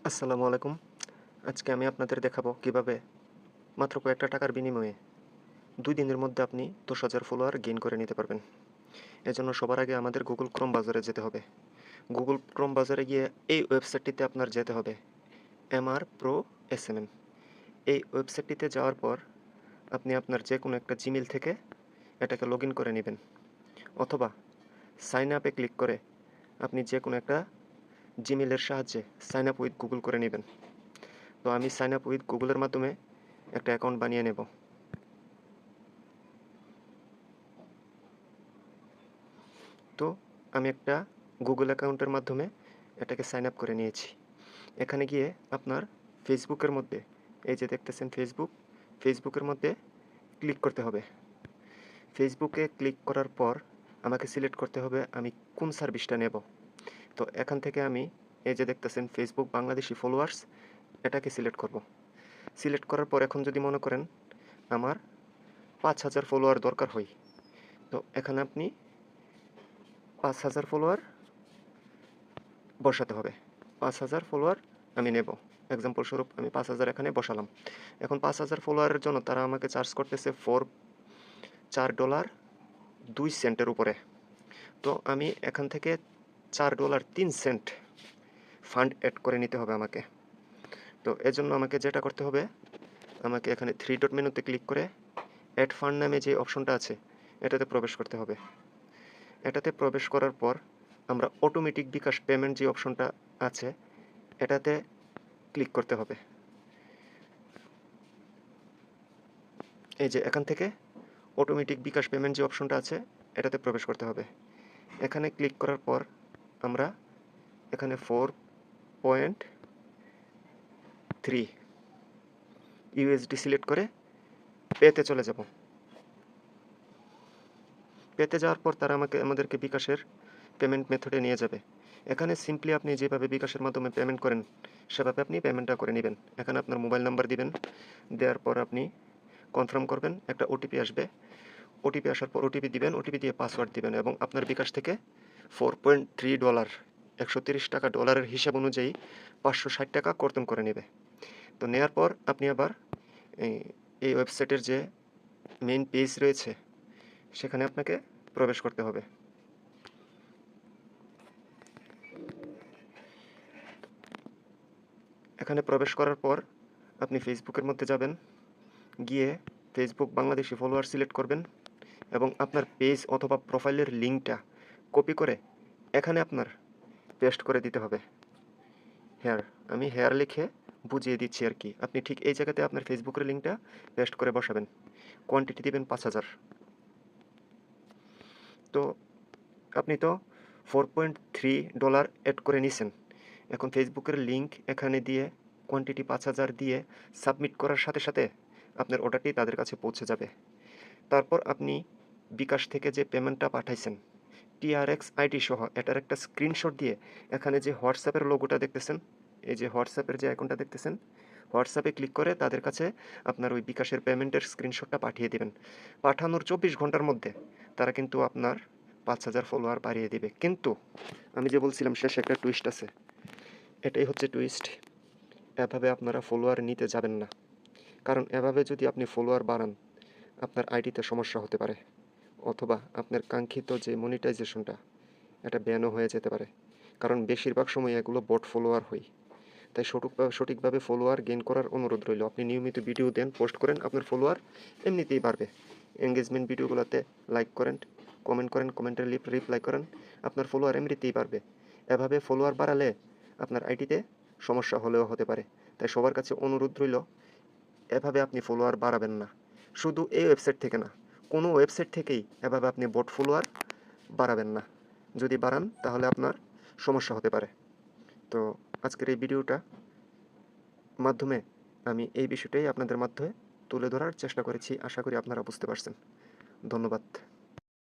আসসালামু আলাইকুম। আজকে আমি আপনাদের দেখাবো কিভাবে মাত্র কয়েকটা টাকার বিনিময়ে ২ দিনের মধ্যে আপনি ১০,০০০ ফলোয়ার গেইন করে নিতে পারবেন। এজন্য সবার আগে আমাদের Google Chrome বাজারে যেতে হবে। Google Chrome বাজারে গিয়ে এই ওয়েবসাইটটিতে আপনার যেতে হবে MR Pro SMM। এই ওয়েবসাইটটিতে যাওয়ার পর আপনি আপনার যেকোনো একটা Gmail থেকে এটাকে লগইন করে নিবেন। অথবা সাইন আপে ক্লিক করে আপনি যেকোনো একটা Gmail এর সাহায্যে সাইন আপ উইথ Google করে নিবেন। তো আমি সাইন আপ উইথ Google এর মাধ্যমে একটা অ্যাকাউন্ট বানিয়ে নেব। তো আমি একটা Google অ্যাকাউন্টের মাধ্যমে এটাকে সাইন আপ করে নিয়েছি। এখানে গিয়ে আপনার ফেসবুকের মধ্যে এই যে দেখতেছেন ফেসবুকের মধ্যে ক্লিক করতে হবে। ফেসবুকে ক্লিক করার পর আমাকে সিলেক্ট করতে হবে আমি কোন সার্ভিসটা নেব। তো এখান থেকে আমি এই যে দেখতেছেন ফেসবুক বাংলাদেশি ফলোয়ার্স এটাকে সিলেক্ট করব। সিলেক্ট করার পর এখন যদি মনে করেন আমার ৫,০০০ ফলোয়ার দরকার হয়, তো এখানে আপনি ৫,০০০ ফলোয়ার বসাতে হবে। ৫,০০০ ফলোয়ার আমি নেব। এক্সাম্পল স্বরূপ আমি ৫,০০০ এখানে বসালাম। এখন ৫,০০০ ফলোয়ারের জন্য তারা আমাকে চার্জ করতেছে $4.02 উপরে। তো আমি এখান থেকে $4.03 ফান্ড এড করে নিতে হবে আমাকে। তো এজন্য আমাকে যেটা করতে হবে, আমাকে এখানে 3 ডট মেনুতে ক্লিক করে এড ফান্ড নামে যে অপশনটা আছে এটাতে প্রবেশ করতে হবে। এটাতে প্রবেশ করার পর আমরা অটোমেটিক বিকাশ পেমেন্ট যে অপশনটা আছে এটাতে ক্লিক করতে হবে। এই যে এখান থেকে অটোমেটিক বিকাশ পেমেন্ট যে অপশনটা আছে এটাতে প্রবেশ করতে হবে। এখানে ক্লিক করার পর আমরা এখানে 4.3 ইউএসডি সিলেক্ট করে পেতে চলে যাব। পেতে যাওয়ার পর তারা আমাদেরকে বিকাশের পেমেন্ট মেথডে নিয়ে যাবে। এখানে সিম্পলি আপনি যেভাবে বিকাশের মাধ্যমে পেমেন্ট করেন সেভাবে আপনি পেমেন্টটা করে নেবেন। এখানে আপনার মোবাইল নাম্বার দিবেন, দেওয়ার পর আপনি কনফার্ম করবেন, একটা ওটিপি আসবে। ওটিপি আসার পর ওটিপি দিবেন, ওটিপি দিয়ে পাসওয়ার্ড দিবেন এবং আপনার বিকাশ থেকে $4.3 130 টাকা ডলারের হিসাব অনুযায়ী 560 টাকা কর্তন করে নেবে। তো নেওয়ার পর আপনি আবার এই ওয়েবসাইটের যে মেইন পেজ রয়েছে সেখানে আপনাকে প্রবেশ করতে হবে। এখানে প্রবেশ করার পর আপনি ফেসবুকের মধ্যে যাবেন, গিয়ে ফেসবুক বাংলাদেশি ফলোয়ার সিলেক্ট করবেন এবং আপনার পেজ অথবা প্রোফাইলের লিঙ্কটা কপি করে এখানে আপনার পেস্ট করে দিতে হবে। আমি হেয়ার লিখে বুঝিয়ে দিচ্ছি আর কি। আপনি ঠিক এই জায়গাতে আপনার ফেসবুকের লিঙ্কটা পেস্ট করে বসাবেন। কোয়ান্টিটি দিবেন ৫,০০০। তো আপনি তো $4.3 অ্যাড করে নিছেন। এখন ফেসবুকের লিঙ্ক এখানে দিয়ে কোয়ান্টিটি ৫,০০০ দিয়ে সাবমিট করার সাথে সাথে আপনার অর্ডারটি তাদের কাছে পৌঁছে যাবে। তারপর আপনি বিকাশ থেকে যে পেমেন্টটা পাঠাইছেন TRX আইডি সহ এটার একটা স্ক্রিনশট দিয়ে এখানে যে হোয়াটসঅ্যাপের লোগোটা দেখতেছেন, এই যে হোয়াটসঅ্যাপের যে আইকনটা দেখতেছেন, হোয়াটসঅ্যাপে ক্লিক করে তাদের কাছে আপনার ওই বিকাশের পেমেন্টের স্ক্রিনশটটা পাঠিয়ে দিবেন। পাঠানোর ২৪ ঘন্টার মধ্যে তারা কিন্তু আপনার ৫,০০০ ফলোয়ার বাড়িয়ে দিবে। কিন্তু আমি যে বলছিলাম শেষে একটা টুইস্ট আছে, এটাই হচ্ছে টুইস্ট। এভাবে আপনারা ফলোয়ার নিতে যাবেন না। কারণ এভাবে যদি আপনি ফলোয়ার বাড়ান আপনার আইডিতে সমস্যা হতে পারে, অথবা আপনার কাঙ্ক্ষিত যে মনিটাইজেশনটা এটা ব্যানও হয়ে যেতে পারে। কারণ বেশিরভাগ সময় এগুলো বট ফলোয়ার হয়। তাই সঠিকভাবে ফলোয়ার গেইন করার অনুরোধ রইল। আপনি নিয়মিত ভিডিও দেন, পোস্ট করেন, আপনার ফলোয়ার এমনিতেই বাড়বে। এঙ্গেজমেন্ট ভিডিওগুলোতে লাইক করেন, কমেন্ট করেন, কমেন্টের রিপ্লাই করেন, আপনার ফলোয়ার এমনিতেই বাড়বে। এভাবে ফলোয়ার বাড়ালে আপনার আইডিতে সমস্যা হলেও হতে পারে। তাই সবার কাছে অনুরোধ রইল এভাবে আপনি ফলোয়ার বাড়াবেন না। শুধু এই ওয়েবসাইট থেকে না, কোনো ওয়েবসাইট থেকেই এভাবে আপনি বট ফলোয়ার বাড়াবেন না। যদি বাড়ান তাহলে আপনার সমস্যা হতে পারে। তো আজকের এই ভিডিওটা মাধ্যমে আমি এই বিষয়টাই আপনাদের মাধ্যমে তুলে ধরার চেষ্টা করেছি। আশা করি আপনারা বুঝতে পারছেন। ধন্যবাদ।